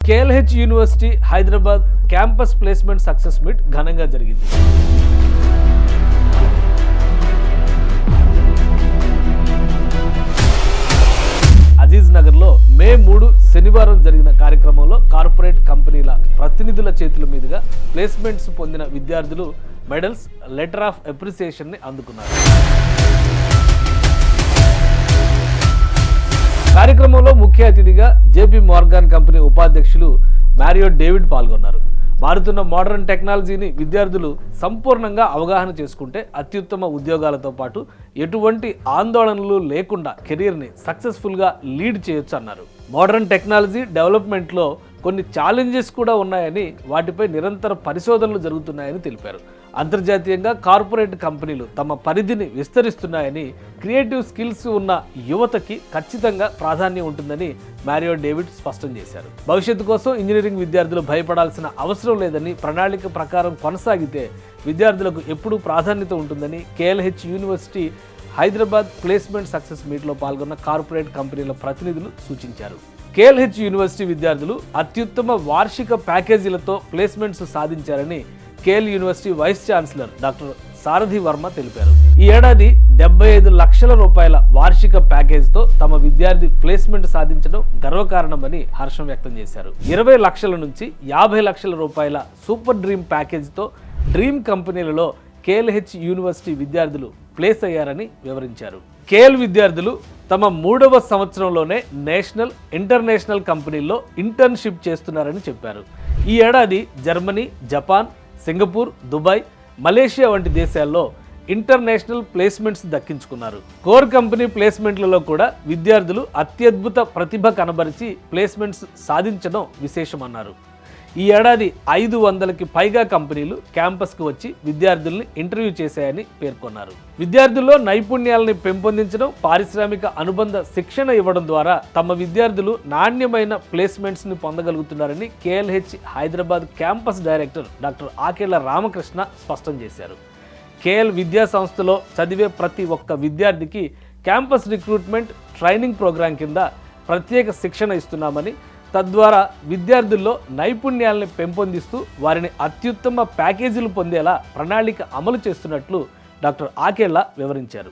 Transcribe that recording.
KLH university Hyderabad campus placement success meet ఘనంగా జరిగింది. అజీజ్ నగర్లో మే 3 శనివారం జరిగిన కార్యక్రమంలో కార్పొరేట్ కంపెనీల ప్రతినిధుల చేతుల మీదుగా ప్లేస్మెంట్స్ పొందిన విద్యార్థులు మెడల్స్, లెటర్ ఆఫ్ అప్రిసియేషన్ ని అందుకున్నారు. కార్యక్రమంలో ముఖ్య అతిథిగా జేపీ మోర్గాన్ కంపెనీ ఉపాధ్యక్షులు మ్యారియో డేవిడ్ పాల్గొన్నారు. మారుతున్న మోడర్న్ టెక్నాలజీని విద్యార్థులు సంపూర్ణంగా అవగాహన చేసుకుంటే అత్యుత్తమ ఉద్యోగాలతో పాటు ఎటువంటి ఆందోళనలు లేకుండా కెరీర్ని సక్సెస్ఫుల్గా లీడ్ చేయొచ్చు అన్నారు. మోడర్న్ టెక్నాలజీ డెవలప్మెంట్లో కొన్ని ఛాలెంజెస్ కూడా ఉన్నాయని, వాటిపై నిరంతర పరిశోధనలు జరుగుతున్నాయని తెలిపారు. అంతర్జాతీయంగా కార్పొరేట్ కంపెనీలు తమ పరిధిని విస్తరిస్తున్నాయని, క్రియేటివ్ స్కిల్స్ ఉన్న యువతకి ఖచ్చితంగా ప్రాధాన్యం ఉంటుందని మ్యారియో డేవిడ్ స్పష్టం చేశారు. భవిష్యత్తు కోసం ఇంజనీరింగ్ విద్యార్థులు భయపడాల్సిన అవసరం లేదని, ప్రణాళిక ప్రకారం కొనసాగితే విద్యార్థులకు ఎప్పుడూ ప్రాధాన్యత ఉంటుందని KLH university Hyderabad placement success మీట్లో పాల్గొన్న కార్పొరేట్ కంపెనీల ప్రతినిధులు సూచించారు. కేఎల్హెచ్ యూనివర్సిటీ విద్యార్థులు అత్యుత్తమ వార్షిక ప్యాకేజీలతో ప్లేస్మెంట్స్ సాధించారని KL university vice chancellor doctor Sarathi Varma తెలిపారు. ఈ ఏడాది 75 లక్షల రూపాయల వార్షిక ప్యాకేజీతో తమ విద్యార్థి ప్లేస్మెంట్ సాధించడం గర్వకారణమని హర్షం వ్యక్తం చేశారు. 20 లక్షల నుంచి 50 లక్షల రూపాయల సూపర్ డ్రీమ్ ప్యాకేజీతో డ్రీమ్ కంపెనీలలో కేఎల్హెచ్ యూనివర్సిటీ విద్యార్థులు ప్లేస్ అయ్యారని వివరించారు. కేఎల్ విద్యార్థులు తమ 3వ సంవత్సరంలోనే నేషనల్, ఇంటర్నేషనల్ కంపెనీల్లో ఇంటర్న్షిప్ చేస్తున్నారని చెప్పారు. ఈ ఏడాది Germany, Japan, Singapore, Dubai, Malaysia వంటి దేశాల్లో ఇంటర్నేషనల్ ప్లేస్మెంట్స్ దక్కించుకున్నారు. కోర్ కంపెనీ ప్లేస్మెంట్లలో కూడా విద్యార్థులు అత్యద్భుత ప్రతిభ కనబరిచి ప్లేస్మెంట్స్ సాధించడం విశేషమన్నారు. ఈ ఏడాది 500కి పైగా కంపెనీలు క్యాంపస్కు వచ్చి విద్యార్థుల్ని ఇంటర్వ్యూ చేశాయని పేర్కొన్నారు. విద్యార్థుల్లో నైపుణ్యాలని పెంపొందించడం, పారిశ్రామిక అనుబంధ శిక్షణ ఇవ్వడం ద్వారా తమ విద్యార్థులు నాణ్యమైన ప్లేస్మెంట్స్ని పొందగలుగుతున్నారని KLH Hyderabad campus director doctor Akella Ramakrishna స్పష్టం చేశారు. కేఎల్ విద్యా సంస్థలో చదివే ప్రతి ఒక్క విద్యార్థికి క్యాంపస్ రిక్రూట్మెంట్ ట్రైనింగ్ ప్రోగ్రాం కింద ప్రత్యేక శిక్షణ ఇస్తున్నామని, తద్వారా విద్యార్థుల్లో నైపుణ్యాలను పెంపొందిస్తూ వారిని అత్యుత్తమ ప్యాకేజీలు పొందేలా ప్రణాళిక అమలు చేస్తున్నట్లు డాక్టర్ ఆకేళ్ల వివరించారు.